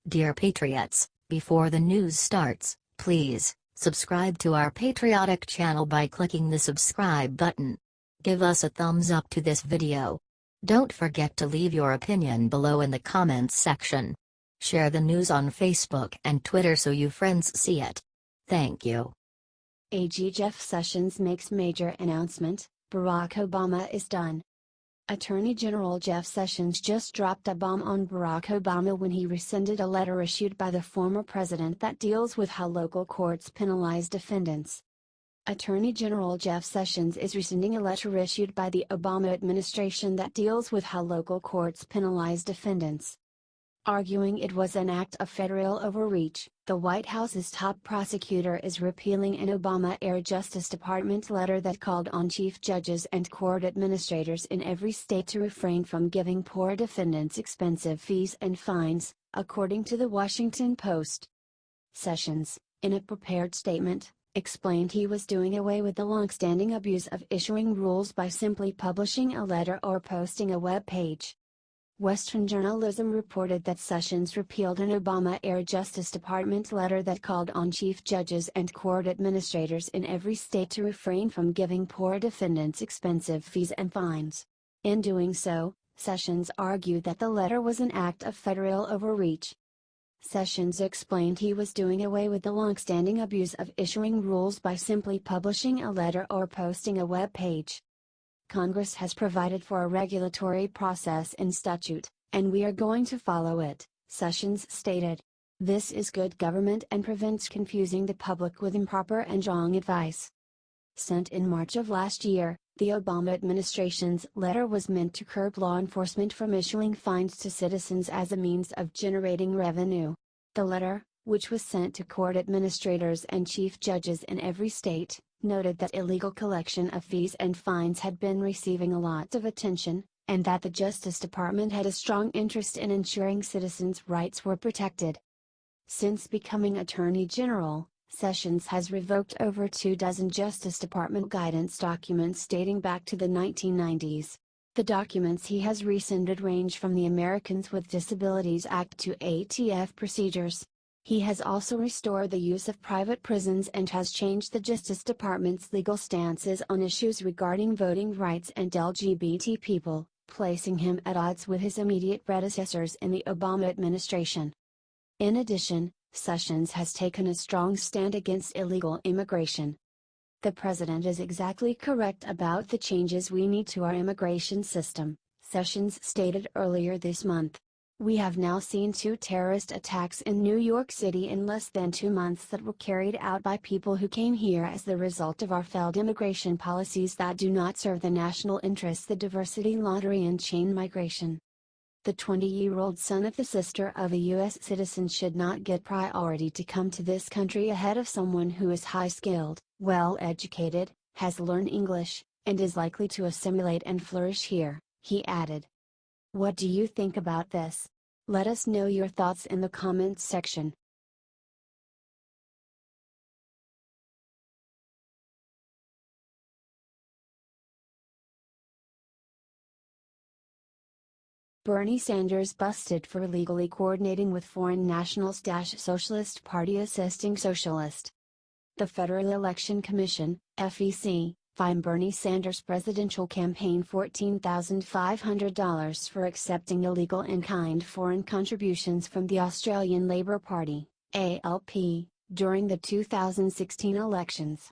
Dear Patriots, before the news starts, please subscribe to our patriotic channel by clicking the subscribe button. Give us a thumbs up to this video. Don't forget to leave your opinion below in the comments section. Share the news on Facebook and Twitter so your friends see it. Thank you. AG Jeff Sessions makes major announcement, Barack Obama is done. Attorney General Jeff Sessions just dropped a bomb on Barack Obama when he rescinded a letter issued by the former president that deals with how local courts penalize defendants. Attorney General Jeff Sessions is rescinding a letter issued by the Obama administration that deals with how local courts penalize defendants. Arguing it was an act of federal overreach, the White House's top prosecutor is repealing an Obama-era Justice Department letter that called on chief judges and court administrators in every state to refrain from giving poor defendants expensive fees and fines, according to the Washington Post. Sessions, in a prepared statement, explained he was doing away with the long-standing abuse of issuing rules by simply publishing a letter or posting a web page. Western journalism reported that Sessions repealed an Obama-era Justice Department letter that called on chief judges and court administrators in every state to refrain from giving poor defendants expensive fees and fines. In doing so, Sessions argued that the letter was an act of federal overreach. Sessions explained he was doing away with the long-standing abuse of issuing rules by simply publishing a letter or posting a web page. Congress has provided for a regulatory process in statute, and we are going to follow it, Sessions stated. This is good government and prevents confusing the public with improper and wrong advice. Sent in March of last year, the Obama administration's letter was meant to curb law enforcement from issuing fines to citizens as a means of generating revenue. The letter, which was sent to court administrators and chief judges in every state, noted that illegal collection of fees and fines had been receiving a lot of attention, and that the Justice Department had a strong interest in ensuring citizens' rights were protected. Since becoming Attorney General, Sessions has revoked over 24 Justice Department guidance documents dating back to the 1990s. The documents he has rescinded range from the Americans with Disabilities Act to ATF procedures. He has also restored the use of private prisons and has changed the Justice Department's legal stances on issues regarding voting rights and LGBT people, placing him at odds with his immediate predecessors in the Obama administration. In addition, Sessions has taken a strong stand against illegal immigration. The president is exactly correct about the changes we need to our immigration system, Sessions stated earlier this month. We have now seen 2 terrorist attacks in New York City in less than 2 months that were carried out by people who came here as the result of our failed immigration policies that do not serve the national interests, the diversity lottery and chain migration. The 20-year-old son of the sister of a U.S. citizen should not get priority to come to this country ahead of someone who is high-skilled, well-educated, has learned English, and is likely to assimilate and flourish here, he added. What do you think about this? Let us know your thoughts in the comments section. Bernie Sanders busted for illegally coordinating with foreign nationals. Socialist Party assisting socialist. The Federal Election Commission, FEC, fined Bernie Sanders' presidential campaign $14,500 for accepting illegal in-kind foreign contributions from the Australian Labor Party, ALP, during the 2016 elections.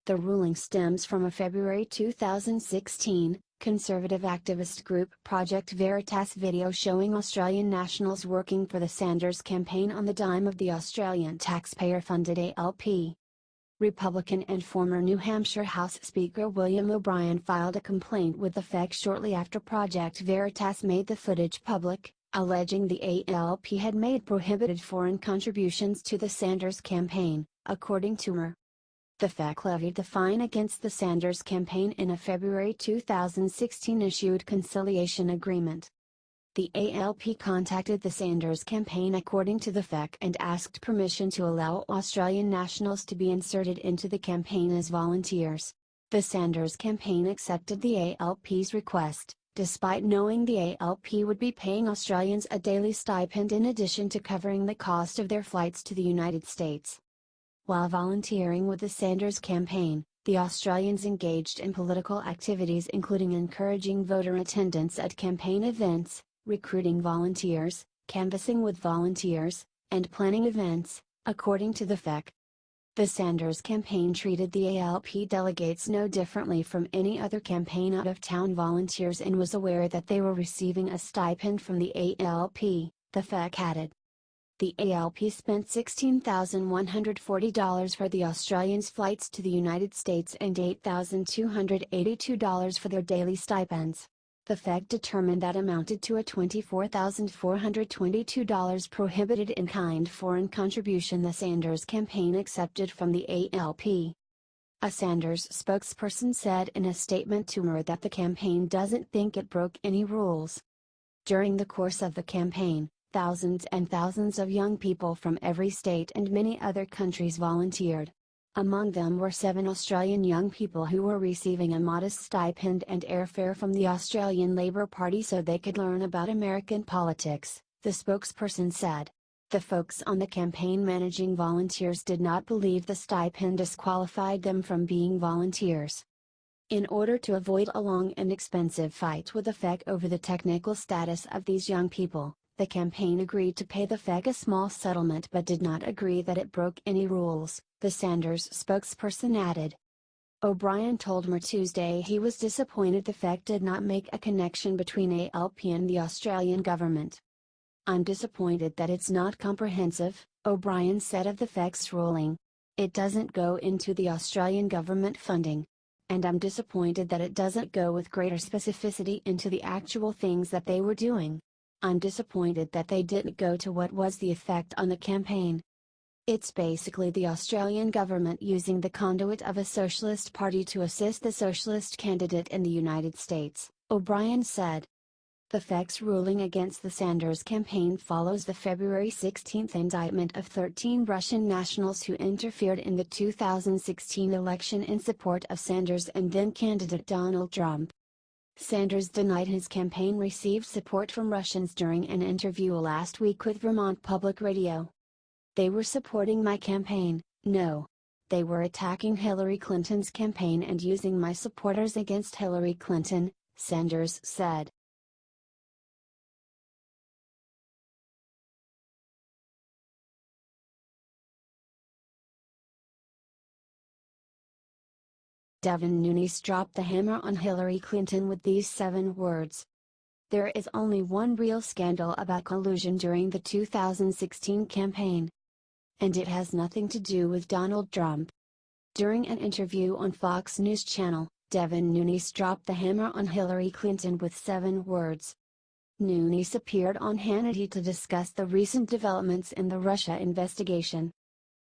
The ruling stems from a February 2016, conservative activist group Project Veritas video showing Australian nationals working for the Sanders campaign on the dime of the Australian taxpayer-funded ALP. Republican and former New Hampshire House Speaker William O'Brien filed a complaint with the FEC shortly after Project Veritas made the footage public, alleging the ALP had made prohibited foreign contributions to the Sanders campaign, according to MER. The FEC levied the fine against the Sanders campaign in a February 2016 issued conciliation agreement. The ALP contacted the Sanders campaign according to the FEC and asked permission to allow Australian nationals to be inserted into the campaign as volunteers. The Sanders campaign accepted the ALP's request, despite knowing the ALP would be paying Australians a daily stipend in addition to covering the cost of their flights to the United States. While volunteering with the Sanders campaign, the Australians engaged in political activities including encouraging voter attendance at campaign events, recruiting volunteers, canvassing with volunteers, and planning events, according to the FEC. The Sanders campaign treated the ALP delegates no differently from any other campaign out-of-town volunteers and was aware that they were receiving a stipend from the ALP, the FEC added. The ALP spent $16,140 for the Australians' flights to the United States and $8,282 for their daily stipends. The FEC determined that amounted to a $24,422 prohibited in kind foreign contribution the Sanders campaign accepted from the ALP. A Sanders spokesperson said in a statement to Mirror that the campaign doesn't think it broke any rules. During the course of the campaign, thousands and thousands of young people from every state and many other countries volunteered. Among them were 7 Australian young people who were receiving a modest stipend and airfare from the Australian Labor Party so they could learn about American politics, the spokesperson said. The folks on the campaign managing volunteers did not believe the stipend disqualified them from being volunteers. In order to avoid a long and expensive fight with the FEC over the technical status of these young people, the campaign agreed to pay the FEC a small settlement but did not agree that it broke any rules, the Sanders spokesperson added. O'Brien told Mirror Tuesday he was disappointed the FEC did not make a connection between ALP and the Australian government. "I'm disappointed that it's not comprehensive," O'Brien said of the FEC's ruling. "It doesn't go into the Australian government funding. And I'm disappointed that it doesn't go with greater specificity into the actual things that they were doing. I'm disappointed that they didn't go to what was the effect on the campaign. It's basically the Australian government using the conduit of a socialist party to assist the socialist candidate in the United States," O'Brien said. The FEC's ruling against the Sanders campaign follows the February 16 indictment of 13 Russian nationals who interfered in the 2016 election in support of Sanders and then-candidate Donald Trump. Sanders denied his campaign received support from Russians during an interview last week with Vermont Public Radio. "They were supporting my campaign, no. They were attacking Hillary Clinton's campaign and using my supporters against Hillary Clinton," Sanders said. Devin Nunes dropped the hammer on Hillary Clinton with these 7 words. "There is only one real scandal about collusion during the 2016 campaign. And it has nothing to do with Donald Trump." During an interview on Fox News Channel, Devin Nunes dropped the hammer on Hillary Clinton with 7 words. Nunes appeared on Hannity to discuss the recent developments in the Russia investigation.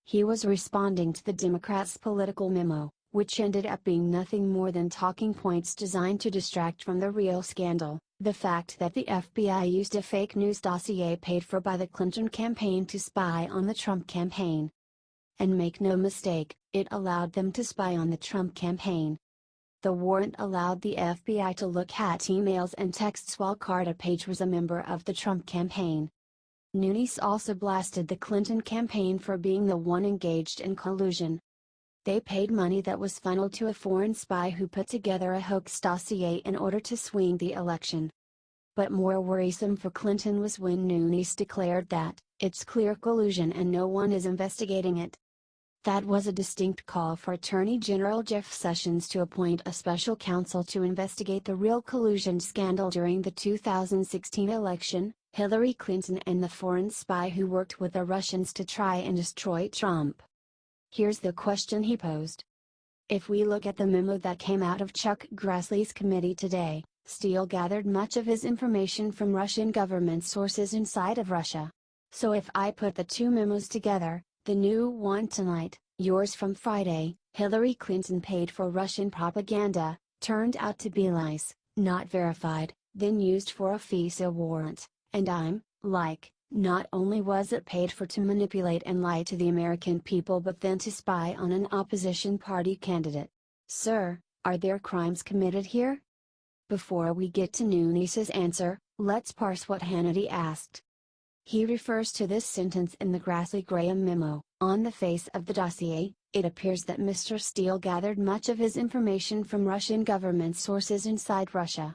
He was responding to the Democrats' political memo, which ended up being nothing more than talking points designed to distract from the real scandal, the fact that the FBI used a fake news dossier paid for by the Clinton campaign to spy on the Trump campaign. And make no mistake, it allowed them to spy on the Trump campaign. The warrant allowed the FBI to look at emails and texts while Carter Page was a member of the Trump campaign. Nunes also blasted the Clinton campaign for being the one engaged in collusion. They paid money that was funneled to a foreign spy who put together a hoax dossier in order to swing the election. But more worrisome for Clinton was when Nunes declared that, "It's clear collusion and no one is investigating it." That was a distinct call for Attorney General Jeff Sessions to appoint a special counsel to investigate the real collusion scandal during the 2016 election, Hillary Clinton and the foreign spy who worked with the Russians to try and destroy Trump. Here's the question he posed. If we look at the memo that came out of Chuck Grassley's committee today, Steele gathered much of his information from Russian government sources inside of Russia. So if I put the 2 memos together, the new one tonight, yours from Friday, Hillary Clinton paid for Russian propaganda, turned out to be lies, not verified, then used for a FISA warrant, and I'm, like, not only was it paid for to manipulate and lie to the American people but then to spy on an opposition party candidate. Sir, are there crimes committed here? Before we get to Nunes's answer, let's parse what Hannity asked. He refers to this sentence in the Grassley-Graham memo. On the face of the dossier, it appears that Mr. Steele gathered much of his information from Russian government sources inside Russia.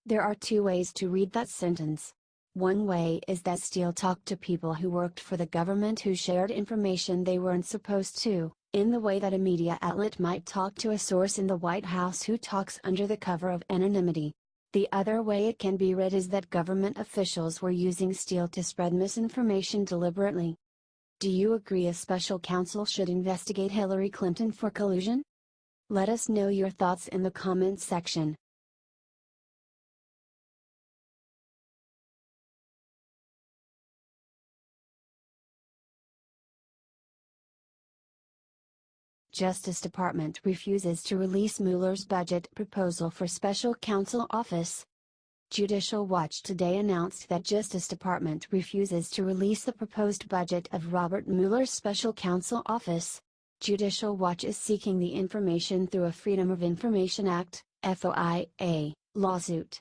There are two ways to read that sentence. One way is that Steele talked to people who worked for the government who shared information they weren't supposed to, in the way that a media outlet might talk to a source in the White House who talks under the cover of anonymity. The other way it can be read is that government officials were using Steele to spread misinformation deliberately. Do you agree a special counsel should investigate Hillary Clinton for collusion? Let us know your thoughts in the comments section. Justice Department refuses to release Mueller's budget proposal for special counsel office. Judicial Watch today announced that Justice Department refuses to release the proposed budget of Robert Mueller's special counsel office. Judicial Watch is seeking the information through a Freedom of Information Act, FOIA, lawsuit.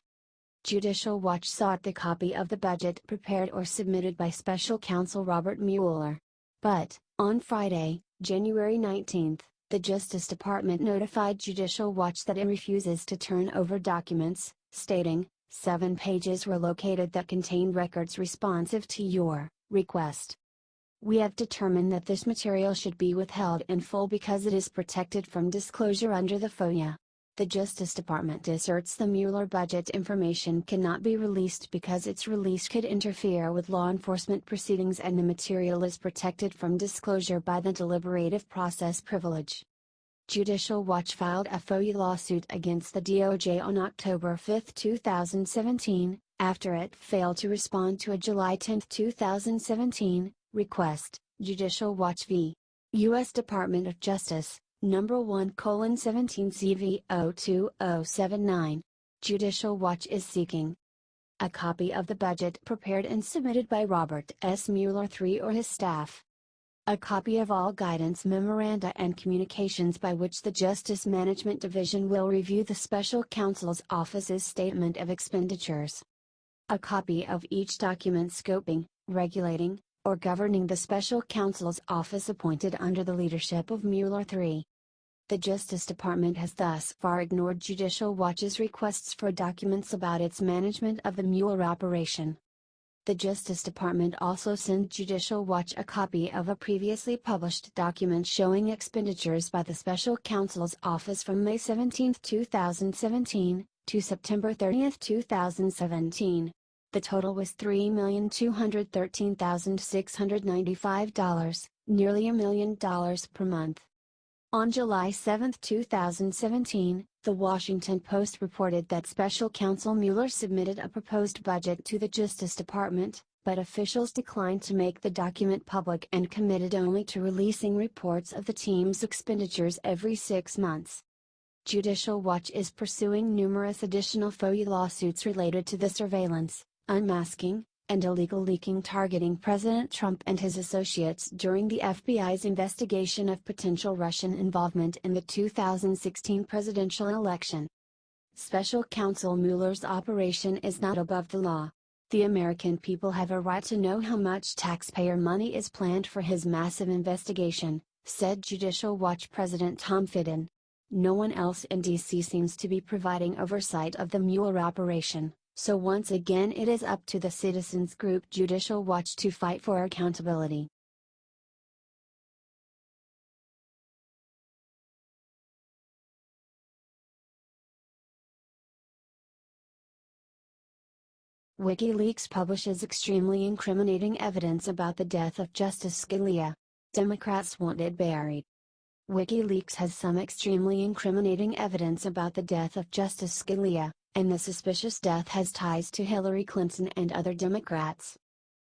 Judicial Watch sought the copy of the budget prepared or submitted by special counsel Robert Mueller. But, on Friday, January 19, the Justice Department notified Judicial Watch that it refuses to turn over documents, stating, 7 pages were located that contained records responsive to your request. We have determined that this material should be withheld in full because it is protected from disclosure under the FOIA. The Justice Department asserts the Mueller budget information cannot be released because its release could interfere with law enforcement proceedings and the material is protected from disclosure by the deliberative process privilege. Judicial Watch filed a FOIA lawsuit against the DOJ on October 5, 2017, after it failed to respond to a July 10, 2017, request. Judicial Watch v. U.S. Department of Justice, Number 1:17 CV 02079. Judicial Watch is seeking a copy of the budget prepared and submitted by Robert S. Mueller III or his staff. A copy of all guidance memoranda and communications by which the Justice Management Division will review the Special Counsel's Office's statement of expenditures. A copy of each document scoping, regulating, or governing the Special Counsel's Office appointed under the leadership of Mueller III. The Justice Department has thus far ignored Judicial Watch's requests for documents about its management of the Mueller operation. The Justice Department also sent Judicial Watch a copy of a previously published document showing expenditures by the Special Counsel's Office from May 17, 2017, to September 30, 2017. The total was $3,213,695, nearly $1 million per month. On July 7, 2017, The Washington Post reported that Special Counsel Mueller submitted a proposed budget to the Justice Department, but officials declined to make the document public and committed only to releasing reports of the team's expenditures every 6 months. Judicial Watch is pursuing numerous additional FOIA lawsuits related to the surveillance, unmasking, and illegal leaking targeting President Trump and his associates during the FBI's investigation of potential Russian involvement in the 2016 presidential election. Special Counsel Mueller's operation is not above the law. The American people have a right to know how much taxpayer money is planned for his massive investigation, said Judicial Watch President Tom Fitton. No one else in D.C. seems to be providing oversight of the Mueller operation. So once again it is up to the citizens group Judicial Watch to fight for accountability. WikiLeaks publishes extremely incriminating evidence about the death of Justice Scalia. Democrats want it buried. WikiLeaks has some extremely incriminating evidence about the death of Justice Scalia, and the suspicious death has ties to Hillary Clinton and other Democrats.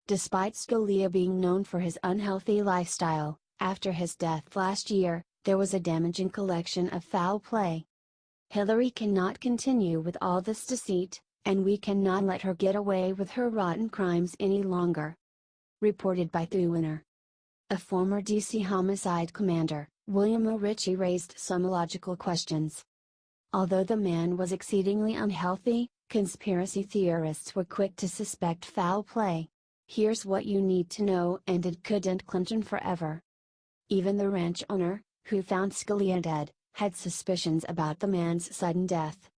Despite Scalia being known for his unhealthy lifestyle, after his death last year, there was a damaging collection of foul play. Hillary cannot continue with all this deceit, and we cannot let her get away with her rotten crimes any longer. Reported by Thuwiner. A former DC homicide commander, William O. Ritchie raised some illogical questions. Although the man was exceedingly unhealthy, conspiracy theorists were quick to suspect foul play. Here's what you need to know, and it could end Clinton forever. Even the ranch owner, who found Scalia dead, had suspicions about the man's sudden death.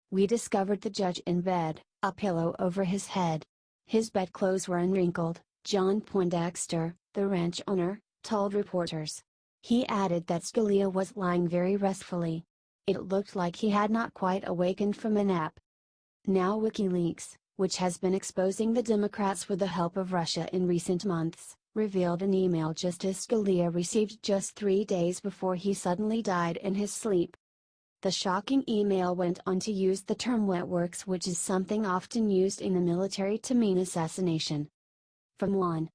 "We discovered the judge in bed, a pillow over his head. His bedclothes were unwrinkled," John Poindexter, the ranch owner, told reporters. He added that Scalia was lying very restfully. "It looked like he had not quite awakened from a nap." Now WikiLeaks, which has been exposing the Democrats with the help of Russia in recent months, revealed an email Justice Scalia received just 3 days before he suddenly died in his sleep. The shocking email went on to use the term wet works, which is something often used in the military to mean assassination. From one.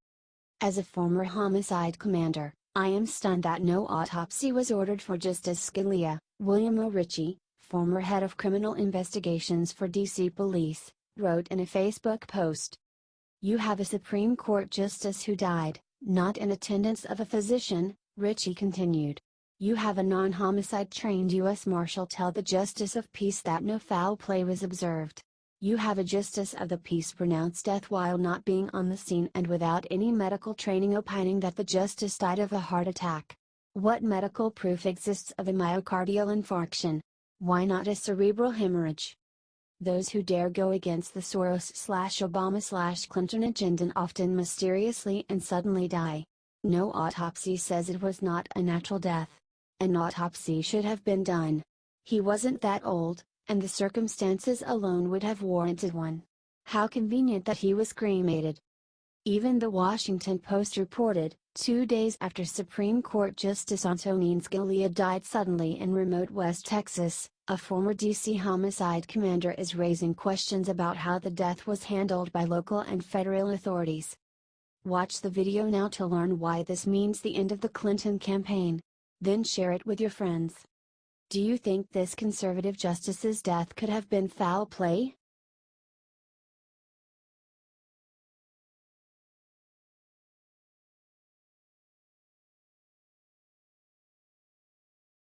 "As a former homicide commander, I am stunned that no autopsy was ordered for Justice Scalia," William O. Ritchie, former head of criminal investigations for D.C. Police, wrote in a Facebook post. "You have a Supreme Court justice who died, not in attendance of a physician," Ritchie continued. "You have a non-homicide trained U.S. Marshal tell the Justice of Peace that no foul play was observed. You have a Justice of the Peace pronounce death while not being on the scene and without any medical training, opining that the Justice died of a heart attack. What medical proof exists of a myocardial infarction? Why not a cerebral hemorrhage?" Those who dare go against the Soros/Obama/Clinton agenda often mysteriously and suddenly die. No autopsy says it was not a natural death. An autopsy should have been done. He wasn't that old, and the circumstances alone would have warranted one. How convenient that he was cremated. Even the Washington Post reported, 2 days after Supreme Court Justice Antonin Scalia died suddenly in remote West Texas, a former D.C. homicide commander is raising questions about how the death was handled by local and federal authorities. Watch the video now to learn why this means the end of the Clinton campaign. Then share it with your friends. Do you think this conservative justice's death could have been foul play?